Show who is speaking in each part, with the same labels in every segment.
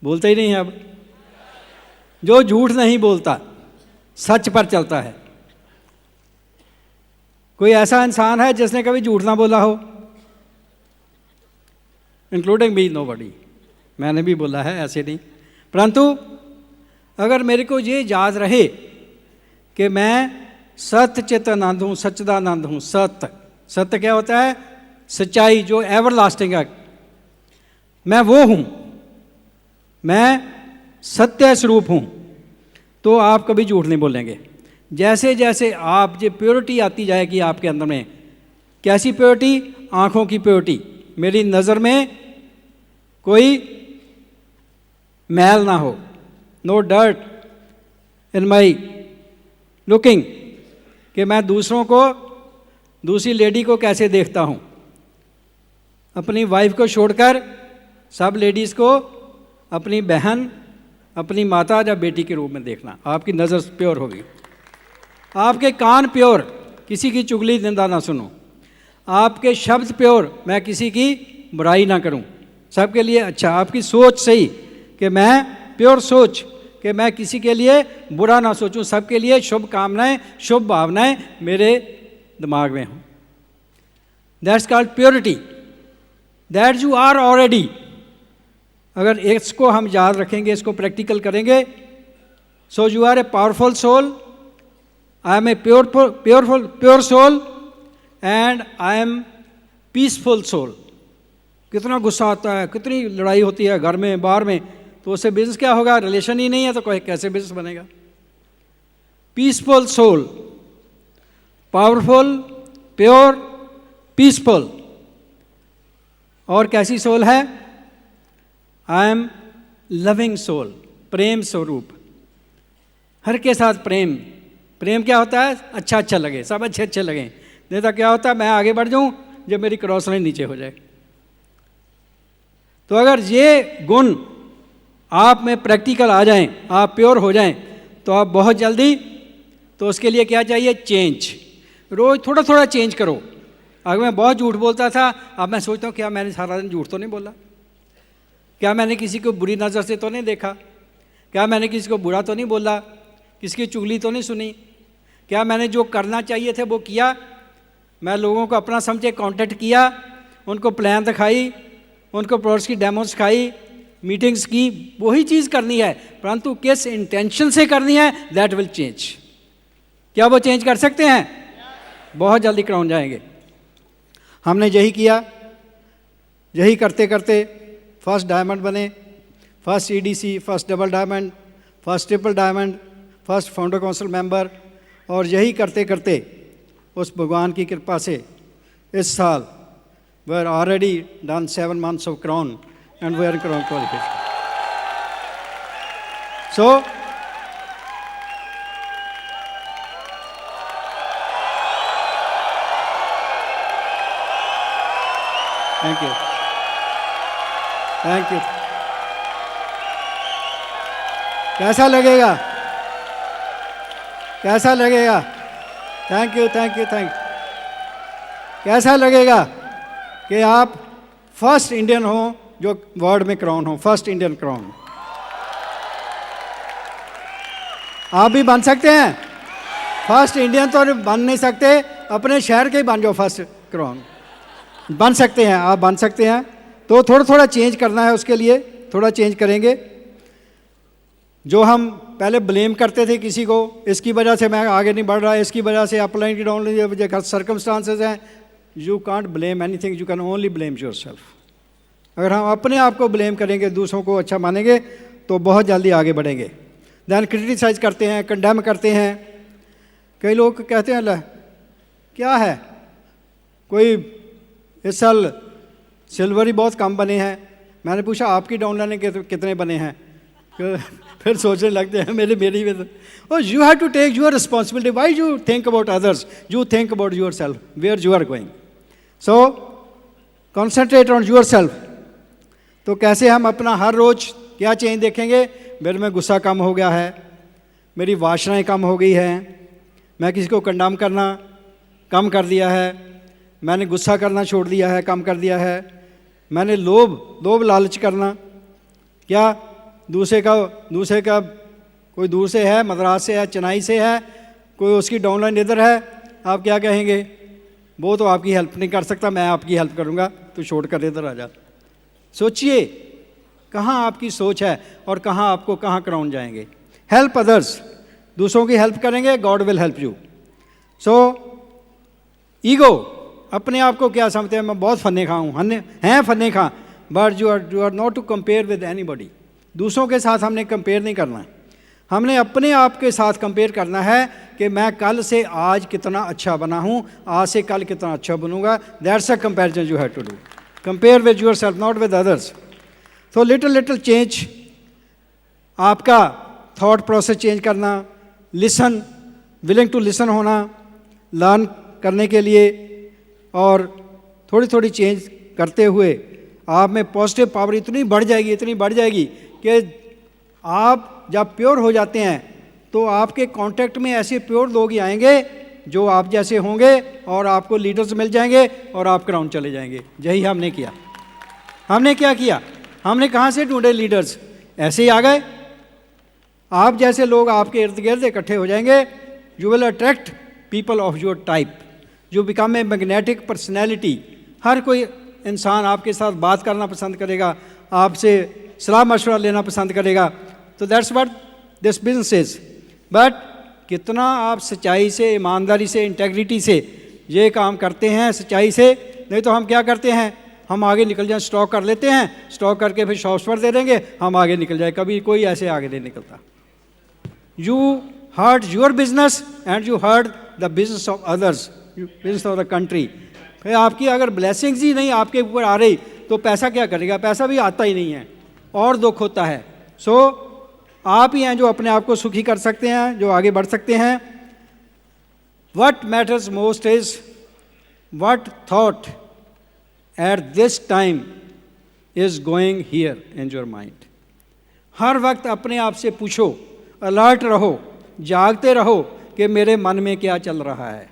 Speaker 1: बोलते ही नहीं है अब। जो झूठ नहीं बोलता, सच पर चलता है। कोई ऐसा इंसान है जिसने कभी झूठ ना बोला हो? Including me, nobody. मैंने भी बोला है, ऐसे नहीं। परंतु अगर मेरे को ये याद रहे कि मैं सत्य चितानंद हूँ, सच्चिदानंद हूँ। सत्य, सत्य क्या होता है? सच्चाई, जो एवर लास्टिंग है। मैं वो हूँ, मैं सत्य स्वरूप हूँ, तो आप कभी झूठ नहीं बोलेंगे। जैसे जैसे आप ये प्योरिटी आती जाएगी आपके अंदर में। कैसी प्योरिटी? आँखों की प्योरिटी। मेरी नज़र में कोई मैल ना हो, नो डर्ट इन माई लुकिंग, कि मैं दूसरों को, दूसरी लेडी को कैसे देखता हूँ। अपनी वाइफ को छोड़कर सब लेडीज़ को अपनी बहन, अपनी माता या बेटी के रूप में देखना। आपकी नज़र प्योर होगी। आपके कान प्योर, किसी की चुगली निंदा ना सुनो। आपके शब्द प्योर, मैं किसी की बुराई ना करूं, सबके लिए अच्छा। आपकी सोच सही, कि मैं प्योर सोच, कि मैं किसी के लिए बुरा ना सोचूं, सबके लिए शुभ कामनाएं, शुभ भावनाएं मेरे दिमाग में हों। That's called purity, that you are already. अगर इसको हम याद रखेंगे, इसको प्रैक्टिकल करेंगे, so you are a powerful soul, I am a pure soul and I am peaceful soul. कितना गुस्सा आता है, कितनी लड़ाई होती है घर में, बाहर में, तो उससे बिजनेस क्या होगा? रिलेशन ही नहीं है तो कैसे बिजनेस बनेगा? Peaceful soul, powerful, pure, peaceful. और कैसी सोल है? आई एम लविंग सोल, प्रेम स्वरूप। हर के साथ प्रेम। प्रेम क्या होता है? अच्छा अच्छा लगे, सब अच्छे अच्छे लगें। नहीं तो क्या होता है? मैं आगे बढ़ जाऊं जब मेरी क्रॉस लाइन नीचे हो जाए। तो अगर ये गुण आप में प्रैक्टिकल आ जाएं, आप प्योर हो जाएं, तो आप बहुत जल्दी, तो उसके लिए क्या चाहिए? चेंज। रोज़ थोड़ा थोड़ा चेंज करो। अगर मैं बहुत झूठ बोलता था, अब मैं सोचता हूँ क्या मैंने सारा दिन झूठ तो नहीं बोला? क्या मैंने किसी को बुरी नज़र से तो नहीं देखा? क्या मैंने किसी को बुरा तो नहीं बोला? किसी की चुगली तो नहीं सुनी? क्या मैंने जो करना चाहिए थे वो किया? मैं लोगों को अपना समझे कांटेक्ट किया, उनको प्लान दिखाई, उनको प्रोडक्ट्स की डेमो सिखाई, मीटिंग्स की। वही चीज़ करनी है, परंतु किस इंटेंशन से करनी है, दैट विल चेंज। क्या वो चेंज कर सकते हैं? बहुत जल्दी कराउन जाएंगे। हमने यही किया, यही करते करते फर्स्ट डायमंड बने, first EDC, first double diamond, first triple diamond, first founder council member. और यही करते करते उस भगवान की कृपा से इस साल we are already done 7 months of crown and we are in crown qualification. So thank you, thank you. कैसा लगेगा? कैसा लगेगा? Thank you, thank you, thank. कैसा लगेगा कि आप फर्स्ट इंडियन हो जो वर्ल्ड में क्राउन हो? First Indian crown. आप भी बन सकते हैं। फर्स्ट इंडियन तो बन नहीं सकते, अपने शहर के ही बन जाओ फर्स्ट क्राउन। बन सकते हैं, आप बन सकते हैं। तो थोड़ा थोड़ा चेंज करना है, उसके लिए थोड़ा चेंज करेंगे। जो हम पहले ब्लेम करते थे किसी को, इसकी वजह से मैं आगे नहीं बढ़ रहा, इसकी वजह से अपलाइन की डाउन सर्कमस्टांसेस हैं। You can't blame anything, you can only blame yourself. अगर हम अपने आप को ब्लेम करेंगे, दूसरों को अच्छा मानेंगे, तो बहुत जल्दी आगे बढ़ेंगे। दैन क्रिटिसाइज करते हैं, कंडेम करते हैं। कई लोग कहते हैं, क्या है, कोई इस साल सिल्वर ही बहुत कम बने हैं। मैंने पूछा आपकी डाउनलाइन कितने बने हैं? फिर सोचने लगते हैं मेरी में। Oh, you have to take your responsibility. Why you think about others? You think about yourself, where you are going. So, concentrate on yourself. तो कैसे हम अपना हर रोज क्या चेंज देखेंगे? मेरे में गुस्सा कम हो गया है, मेरी वासनाएं कम हो गई हैं, मैं किसी को कंडेम करना कम कर दिया है, मैंने गुस्सा करना छोड़ दिया है, कम कर दिया है, मैंने लोभ लालच करना क्या दूसरे का कोई दूर से है, मद्रास से है, चेन्नई से है, कोई उसकी डाउनलाइन इधर है, आप क्या कहेंगे? वो तो आपकी हेल्प नहीं कर सकता, मैं आपकी हेल्प करूँगा, तो छोड़ कर इधर आ जा। सोचिए कहाँ आपकी सोच है और कहाँ क्राउन जाएंगे। हेल्प अदर्स, दूसरों की हेल्प करेंगे, God will help you. So ego, अपने आप को क्या समझते हैं? मैं बहुत फन्ने खा हूँ, हैं फन्ने खा, but you are not to compare with anybody. दूसरों के साथ हमने कंपेयर नहीं करना है, हमने अपने आप के साथ कंपेयर करना है कि मैं कल से आज कितना अच्छा बना हूँ, आज से कल कितना अच्छा बनूंगा। That's a comparison you have to do. Compare with yourself, not with others. तो लिटिल चेंज, आपका थॉट प्रोसेस चेंज करना, लिसन, विलिंग टू लिसन होना, लर्न करने के लिए, और थोड़ी चेंज करते हुए आप में पॉजिटिव पावर इतनी बढ़ जाएगी कि आप जब प्योर हो जाते हैं तो आपके कांटेक्ट में ऐसे प्योर लोग ही आएंगे जो आप जैसे होंगे, और आपको लीडर्स मिल जाएंगे और आप क्राउन चले जाएंगे। यही हमने किया। हमने क्या किया? हमने कहाँ से ढूंढे लीडर्स? ऐसे ही आ गए। आप जैसे लोग आपके इर्द गिर्द इकट्ठे हो जाएंगे। You will attract people of your type, जो बिकम ए मैग्नेटिक पर्सनैलिटी। हर कोई इंसान आपके साथ बात करना पसंद करेगा, आपसे सलाह मशवरा लेना पसंद करेगा। तो that's what this business is. But कितना आप सच्चाई से, ईमानदारी से, इंटेग्रिटी से ये काम करते हैं, सच्चाई से। नहीं तो हम क्या करते हैं, हम आगे निकल जाए, स्टॉक कर लेते हैं, स्टॉक करके फिर शॉप्स पर दे देंगे, हम आगे निकल जाए। कभी कोई ऐसे आगे नहीं निकलता। You hurt your business and you hurt the business of others, business of the country. फिर आपकी अगर ब्लेसिंग्स ही नहीं आपके ऊपर आ रही तो पैसा क्या करेगा? पैसा भी आता ही नहीं है और दुख होता है। सो आप ही हैं जो अपने आप को सुखी कर सकते हैं, जो आगे बढ़ सकते हैं। What matters most is what thought at this time is going here in your mind. हर वक्त अपने आप से पूछो, अलर्ट रहो, जागते रहो कि मेरे मन में क्या चल रहा है।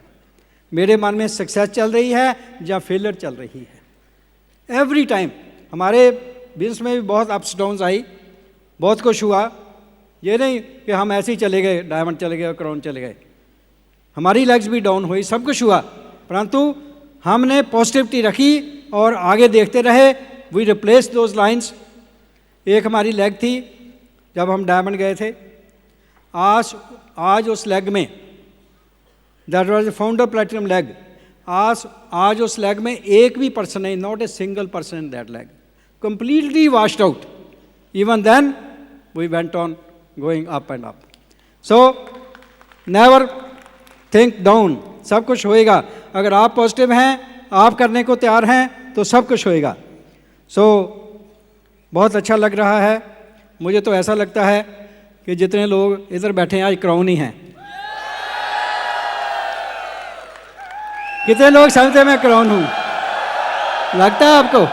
Speaker 1: मेरे मन में सक्सेस चल रही है या फेलियर चल रही है। एवरी टाइम हमारे बिजनेस में भी बहुत अप्स डाउन्स आई, बहुत कुछ हुआ। ये नहीं कि हम ऐसे ही चले गए, डायमंड चले गए और क्राउन चले गए। हमारी लेग्स भी डाउन हुई, सब कुछ हुआ, परंतु हमने पॉजिटिविटी रखी और आगे देखते रहे। We replace those lines. एक हमारी लेग थी जब हम डायमंड गए थे, आज उस लेग में, that was the founder platinum leg, आज उस लेग में एक भी पर्सन नहीं, not a single person in that leg, completely washed out. Even then we went on going up and up. So never think down. सब कुछ होएगा। अगर आप पॉजिटिव हैं, आप करने को तैयार हैं, तो सब कुछ होएगा। सो बहुत अच्छा लग रहा है। मुझे तो ऐसा लगता है कि जितने लोग इधर बैठे हैं आज क्राउन ही हैं। कितने लोग समझते हैं मैं क्राउन हूँ? लगता है आपको?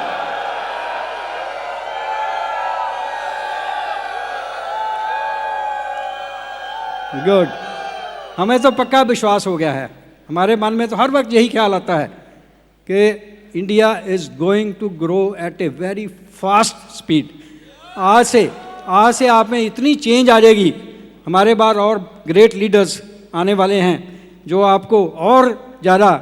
Speaker 1: गुड। हमें तो पक्का विश्वास हो गया है। हमारे मन में तो हर वक्त यही ख्याल आता है कि India is going to grow at a very fast speed. आज से आप में इतनी चेंज आ जाएगी। हमारे बाद और ग्रेट लीडर्स आने वाले हैं जो आपको और ज़्यादा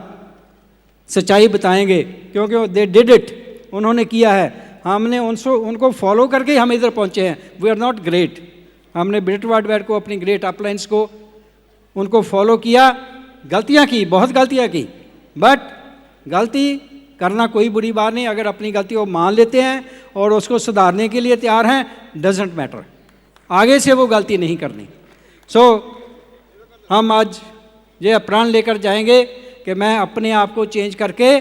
Speaker 1: सच्चाई बताएंगे, क्योंकि दे डिड इट, उन्होंने किया है। हमने उनको फॉलो करके ही हम इधर पहुँचे हैं। We are not great. हमने ब्रिट वाइट को, अपनी ग्रेट अपलाइंस को, उनको फॉलो किया, गलतियां की, बहुत गलतियां की, बट गलती करना कोई बुरी बात नहीं। अगर अपनी गलती को मान लेते हैं और उसको सुधारने के लिए तैयार हैं, डजेंट मैटर, आगे से वो गलती नहीं करनी। सो हम आज ये प्रण लेकर जाएंगे कि मैं अपने आप को चेंज करके,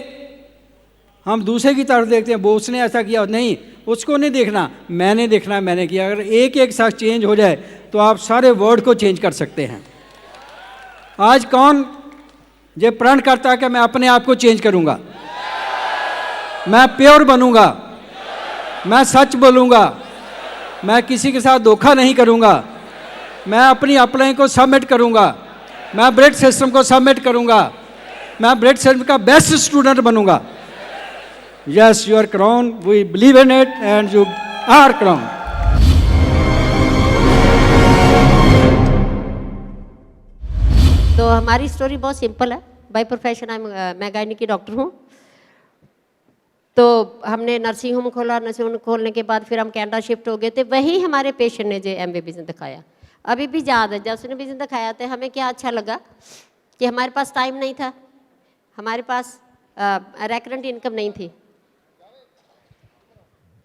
Speaker 1: हम दूसरे की तरफ देखते हैं, वो उसने ऐसा किया, नहीं, उसको नहीं देखना, मैंने देखना है मैंने किया। अगर एक साथ चेंज हो जाए तो आप सारे वर्ल्ड को चेंज कर सकते हैं। आज कौन ये प्रण करता है कि मैं अपने आप को चेंज करूंगा, मैं प्योर बनूंगा, मैं सच बोलूंगा, मैं किसी के साथ धोखा नहीं करूंगा, मैं अपनी अपलाइन को सबमिट करूंगा, मैं ब्रेड सिस्टम को सबमिट करूंगा, मैं ब्रेड सिस्टम का बेस्ट स्टूडेंट बनूंगा। Yes, you are crowned. We believe in it and you are crowned.
Speaker 2: तो हमारी स्टोरी बहुत सिंपल है। बाय प्रोफेशन मैं गायनी की डॉक्टर हूँ। तो हमने नर्सिंग होम खोला, नर्सिंग होम खोलने के बाद फिर हम कनाडा शिफ्ट हो गए थे। वही हमारे पेशेंट ने जो एमबी बिजनेस दिखाया, अभी भी याद है, जब उसने बिजनेस दिखाया तो हमें क्या अच्छा लगा कि हमारे पास टाइम नहीं था, हमारे पास रेकरेंट इनकम नहीं थी,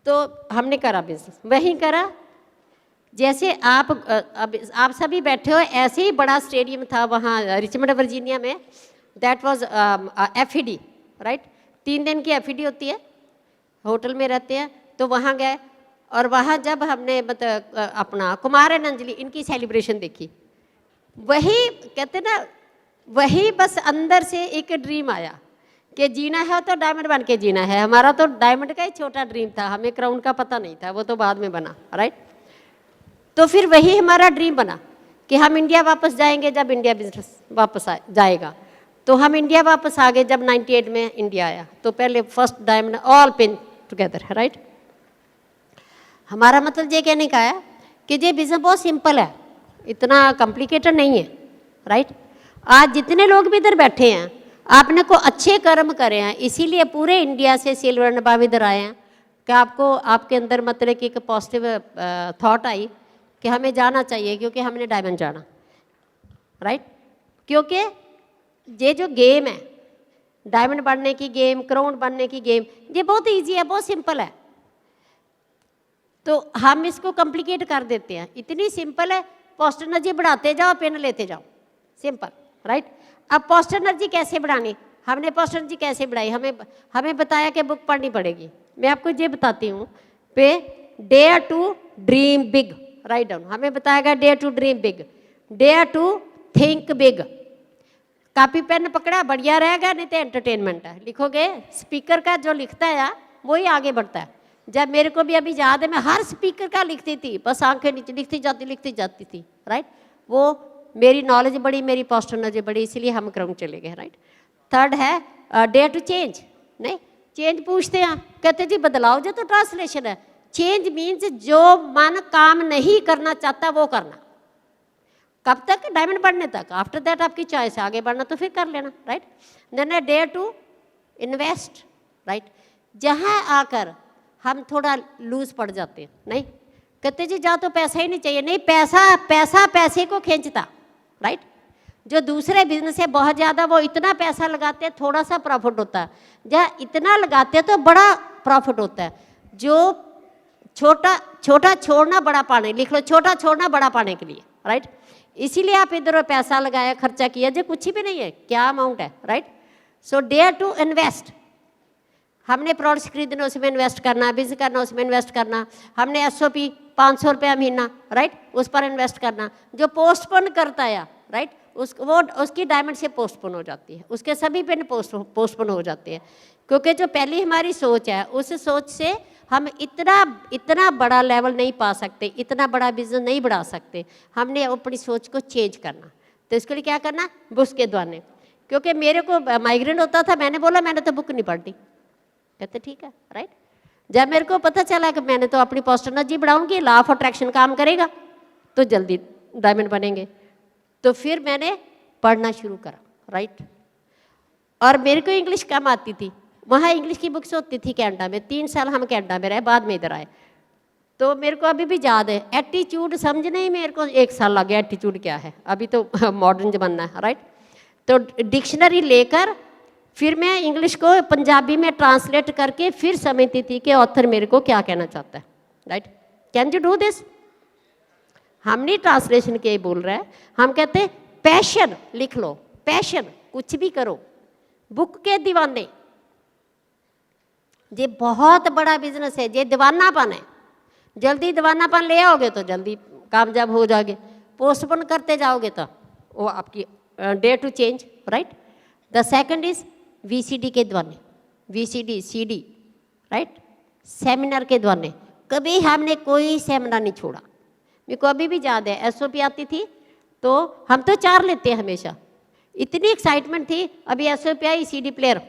Speaker 2: तो हमने करा बिजनेस, वही करा जैसे आप अब आप सभी बैठे हो। ऐसे ही बड़ा स्टेडियम था वहाँ रिचमंड वर्जीनिया में, दैट वाज FED, राइट। 3 दिन की FED होती है, होटल में रहते हैं। तो वहाँ गए और वहाँ जब हमने मतलब अपना कुमार एंड अंजलि इनकी सेलिब्रेशन देखी, वही कहते ना, वही बस अंदर से एक ड्रीम आया कि जीना है तो डायमंड बन के जीना है। हमारा तो डायमंड का ही छोटा ड्रीम था, हमें क्राउन का पता नहीं था, वो तो बाद में बना, राइट। तो फिर वही हमारा ड्रीम बना कि हम इंडिया वापस जाएंगे जब इंडिया बिजनेस वापस जाएगा। तो हम इंडिया वापस आ गए जब 98 में इंडिया आया। तो पहले first diamond all pin together है, राइट। हमारा मतलब ये कहने का है कि ये बिजनेस बहुत सिंपल है, इतना कॉम्प्लिकेटेड नहीं है, राइट। आज जितने लोग भी इधर बैठे हैं, आपने को अच्छे कर्म करे हैं, इसीलिए पूरे इंडिया से सिल्वर नबाब इधर आए हैं कि आपको आपके अंदर मतलब कि एक पॉजिटिव थॉट आई कि हमें जाना चाहिए, क्योंकि हमने डायमंड जाना, राइट। क्योंकि ये जो गेम है, डायमंड बनने की गेम, क्राउन बनने की गेम, ये बहुत इजी है, बहुत सिंपल है। तो हम इसको कॉम्प्लिकेट कर देते हैं। इतनी सिंपल है, पॉजिटिव एनर्जी बढ़ाते जाओ, पेन लेते जाओ, सिंपल, राइट। अब पॉजिटिव एनर्जी कैसे बढ़ानी, हमने पॉजिटिव एनर्जी कैसे बढ़ाई, हमें बताया कि बुक पढ़नी पड़ेगी। मैं आपको ये बताती हूँ पे dare to dream big, write down. हमें बताया गया dare to dream big, dare to think big. Copy pen पकड़ा, बढ़िया रहेगा, नहीं तो एंटरटेनमेंट है, लिखोगे। स्पीकर का जो लिखता है वही आगे बढ़ता है। जब मेरे को भी अभी याद है, मैं हर स्पीकर का लिखती थी, बस आंखें नीचे लिखती जाती थी, राइट। वो मेरी नॉलेज बढ़ी, मेरी पॉजिटिव एनर्जी बढ़ी, इसलिए हम क्राउन चले गए, राइट। थर्ड है डेयर टू चेंज। नहीं, चेंज पूछते हैं, कहते जी बदलाव जो तो ट्रांसलेशन है। चेंज मीन्स जो मन काम नहीं करना चाहता वो करना। कब तक, डायमंड बढ़ने तक। आफ्टर दैट आपकी चॉइस है, आगे बढ़ना तो फिर कर लेना, right. Then dare to invest, right. जहाँ आकर हम थोड़ा लूज पड़ जाते हैं, नहीं कहते जी जा तो पैसा ही नहीं चाहिए, नहीं, पैसा पैसे को खींचता, राइट। जो दूसरे बिजनेस है बहुत ज़्यादा, वो इतना पैसा लगाते हैं थोड़ा सा प्रॉफिट होता है, जहाँ इतना लगाते हैं तो बड़ा प्रॉफिट होता है। जो छोटा छोड़ना बड़ा पाने, लिख लो, छोटा छोड़ना बड़ा पाने के लिए, राइट। इसीलिए आप इधर पैसा लगाया, खर्चा किया, जो कुछ भी नहीं है, क्या अमाउंट है, right. So dare to invest. हमने प्रोडक्ट्स खरीदने, उसमें इन्वेस्ट करना, बिजनेस करना, उसमें इन्वेस्ट करना। हमने SOP 500 रुपया महीना, राइट, उस पर इन्वेस्ट करना। जो पोस्टपोन करता है, राइट, उसकी डायमंड से पोस्टपोन हो जाती है, उसके सभी पेन पोस्टपोन हो जाते हैं। क्योंकि जो पहली हमारी सोच है, उस सोच से हम इतना बड़ा लेवल नहीं पा सकते, इतना बड़ा बिजनेस नहीं बढ़ा सकते। हमने अपनी सोच को चेंज करना। तो इसके लिए क्या करना, बुक्स के द्वारा। क्योंकि मेरे को माइग्रेन होता था, मैंने बोला मैंने तो बुक नहीं पढ़ी, कहते ठीक है, राइट। जब मेरे को पता चला कि मैंने तो अपनी पॉजिटिव एनर्जी बढ़ाऊंगी, लॉ ऑफ अट्रैक्शन काम करेगा तो जल्दी डायमंड बनेंगे, तो फिर मैंने पढ़ना शुरू करा, राइट। और मेरे को इंग्लिश कम आती थी, वहाँ इंग्लिश की बुक्स होती थी कनाडा में। 3 साल हम कनाडा में रहे, बाद में इधर आए। तो मेरे को अभी भी याद है, एटीट्यूड समझने ही मेरे को 1 साल लग गया, एटीट्यूड क्या है, अभी तो मॉडर्न जमाना है, राइट। तो डिक्शनरी लेकर फिर मैं इंग्लिश को पंजाबी में ट्रांसलेट करके फिर समझती थी कि ऑथर मेरे को क्या कहना चाहता है, right. Can you do this? हम नहीं ट्रांसलेशन के बोल रहे हैं, हम कहते हैं पैशन लिख लो, पैशन, कुछ भी करो, बुक के दीवाने। ये बहुत बड़ा बिजनेस है, ये दीवानापन है। जल्दी दीवानापन ले आओगे तो जल्दी कामयाब हो जाओगे, पोस्टपोन करते जाओगे तो वो आपकी dare to change, right. The second is VCD के द्वारा, VCD CD, राइट, सेमिनार के द्वारा। कभी हमने कोई सेमिनार नहीं छोड़ा। मेरे को अभी भी याद है, SOP आती थी तो हम तो 4 लेते हैं हमेशा, इतनी एक्साइटमेंट थी। अभी SOP आई, CD प्लेयर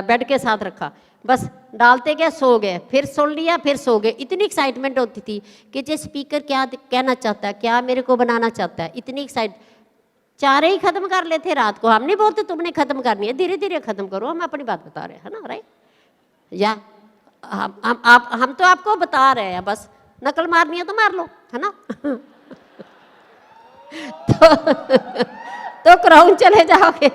Speaker 2: बेड के साथ रखा, बस डालते गए, सो गए, फिर सुन लिया, फिर सो गए। इतनी एक्साइटमेंट होती थी कि जो स्पीकर क्या कहना चाहता है, क्या मेरे को बनाना चाहता है, इतनी एक्साइट। चारे ही खत्म कर लेते रात को। हम नहीं बोलते तुमने खत्म करनी है, धीरे धीरे खत्म करो, हम अपनी बात बता रहे हैं, है ना, राइट? या हम तो आपको बता रहे हैं, बस नकल मारनी है तो मार लो, है ना? तो क्राउन चले जाओगे।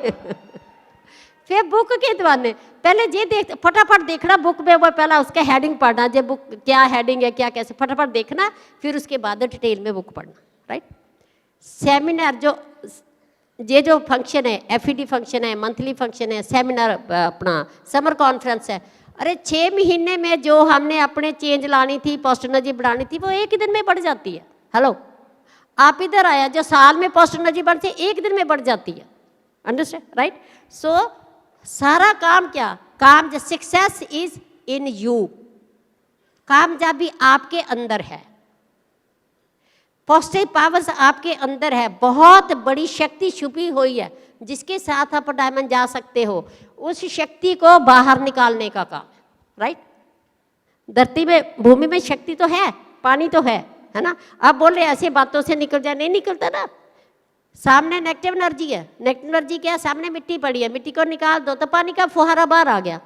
Speaker 2: फिर बुक के दीवाने पहले ये देख, फटाफट देखना बुक में, वो पहला उसका हेडिंग पढ़ना, जो बुक क्या हेडिंग है, क्या कैसे, फटाफट देखना, फिर उसके बाद डिटेल में बुक पढ़ना, राइट? सेमिनार जो फंक्शन है, एफईडी फंक्शन है, मंथली फंक्शन है, सेमिनार अपना समर कॉन्फ्रेंस है, अरे 6 महीने में जो हमने अपने चेंज लानी थी, पोस्टर्नर्जी बढ़ानी थी, वो एक ही दिन में बढ़ जाती है। हेलो, आप इधर आया, जो साल में पोस्टर्नर्जी बढ़ती है एक दिन में बढ़ जाती है। Understand, right? सो सारा काम क्या, काम जो सक्सेस इज इन यू, कामयाबी आपके अंदर है, पॉजिटिव पावर्स आपके अंदर है, बहुत बड़ी शक्ति छुपी हुई है जिसके साथ आप डायमंड जा सकते हो। उस शक्ति को बाहर निकालने का काम है, राइट? धरती में, भूमि में शक्ति तो है, पानी तो है ना? आप बोल रहे ऐसे बातों से निकल जाए, नहीं निकलता ना। सामने नेगेटिव एनर्जी है, नेगेटिव एनर्जी क्या है, सामने मिट्टी पड़ी है, मिट्टी को निकाल दो तो पानी का फुहारा बाहर आ गया।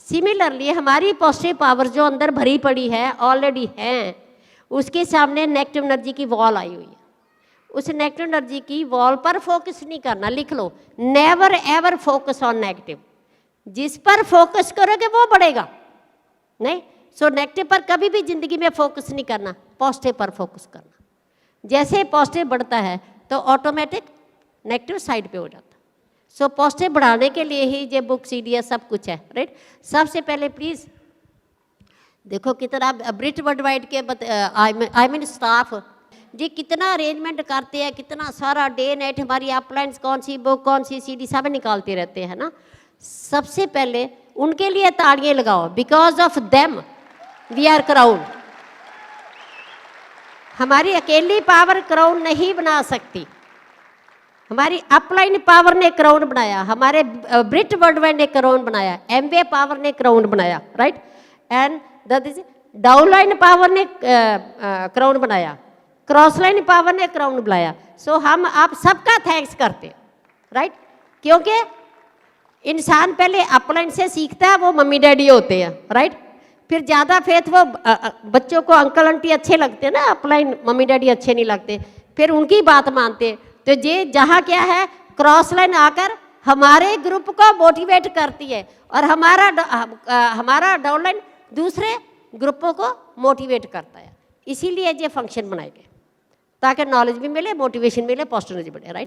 Speaker 2: सिमिलरली हमारी पॉजिटिव पावर जो अंदर भरी पड़ी है, ऑलरेडी है, उसके सामने नेगेटिव एनर्जी की वॉल आई हुई है। उस नेगेटिव एनर्जी की वॉल पर फोकस नहीं करना, लिख लो, never ever focus on negative. जिस पर फोकस करोगे वो बढ़ेगा, नहीं? सो नेगेटिव पर कभी भी जिंदगी में फोकस नहीं करना, पॉजिटिव पर फोकस करना। जैसे पॉजिटिव बढ़ता है तो ऑटोमेटिक नेगेटिव साइड पे हो जाता है। सो पॉजिटिव बढ़ाने के लिए ही ये बुक सीडी सब कुछ है, राइट? सबसे पहले प्लीज़ देखो कितना ब्रिट वर्ल्ड वाइड के आई मीन स्टाफ जी कितना अरेंजमेंट करते हैं, कितना सारा डे नाइट हमारी अपलाइंस, कौन सी बुक, कौन सी सीडी, सब निकालते रहते हैं ना। सबसे पहले उनके लिए ताड़ियां लगाओ, because of them we are crown. हमारी अकेली पावर क्राउन नहीं बना सकती, हमारी अपलाइन पावर ने क्राउन बनाया, हमारे ब्रिट वर्ल्ड वाइड ने क्राउन बनाया, एमवे पावर ने क्राउन बनाया, right? And that is downline power ने क्राउन बनाया, क्रॉसलाइन पावर ने क्राउन बनाया। सो हम आप सबका थैंक्स करते हैं, राइट? क्योंकि इंसान पहले अपलाइन से सीखता है, वो मम्मी डैडी होते हैं, राइट? फिर ज़्यादा फेथ वो बच्चों को अंकल आंटी अच्छे लगते हैं ना, अपलाइन मम्मी डैडी अच्छे नहीं लगते, फिर उनकी बात मानते। तो ये जहाँ क्या है, क्रॉस लाइन आकर हमारे ग्रुप को मोटिवेट करती है और हमारा डाउनलाइन दूसरे ग्रुपों को मोटिवेट करता है। इसीलिए ये फंक्शन बनाए गए ताकि नॉलेज भी मिले, मोटिवेशन मिले, पॉजिटिव एनर्जी बढ़े, राइट?